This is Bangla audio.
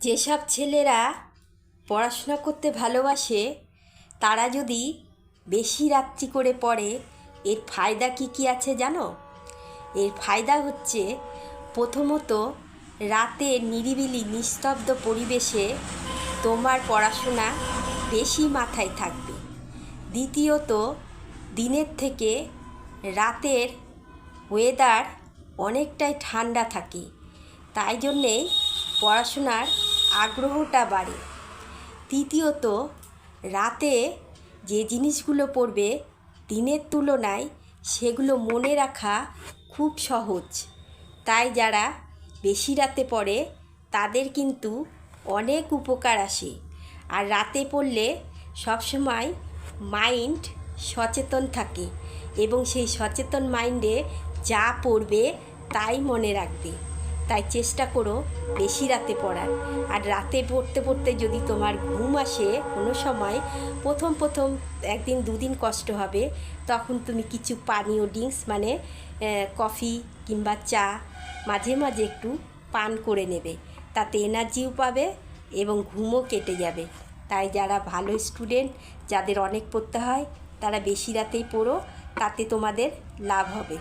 যেসব ছেলেরা পড়াশোনা করতে ভালোবাসে তারা যদি বেশি রাত্রি করে পড়ে এর ফায়দা কি আছে জানো? এর ফায়দা হচ্ছে, প্রথমত রাতে নিরিবিলি নিস্তব্ধ পরিবেশে তোমার পড়াশোনা বেশি মাথায় থাকবে। দ্বিতীয়ত, দিনের থেকে রাতের ওয়েদার অনেকটাই ঠান্ডা থাকে, তাই জন্যেই পড়াশোনার আগ্রহটা বাড়ে। তৃতীয়ত, রাতে যে জিনিসগুলো পড়বে দিনের তুলনায় সেগুলো মনে রাখা খুব সহজ, তাই যারা বেশি রাতে পড়ে তাদের কিন্তু অনেক উপকার আসে। আর রাতে পড়লে সবসময় মাইন্ড সচেতন থাকে এবং সেই সচেতন মাইন্ডে যা পড়বে তাই মনে রাখবে। তাই চেষ্টা করো বেশি রাতে পড়ার। আর রাতে পড়তে পড়তে যদি তোমার ঘুম আসে কোনো সময়, প্রথম একদিন দুদিন কষ্ট হবে, তখন তুমি কিছু পানীয় ড্রিঙ্কস মানে কফি কিংবা চা মাঝে মাঝে একটু পান করে নেবে, তাতে এনার্জিও পাবে এবং ঘুমও কেটে যাবে। তাই যারা ভালো স্টুডেন্ট, যাদের অনেক পড়তে হয়, তারা বেশি রাতেই পড়ো, তাতে তোমাদের লাভ হবে।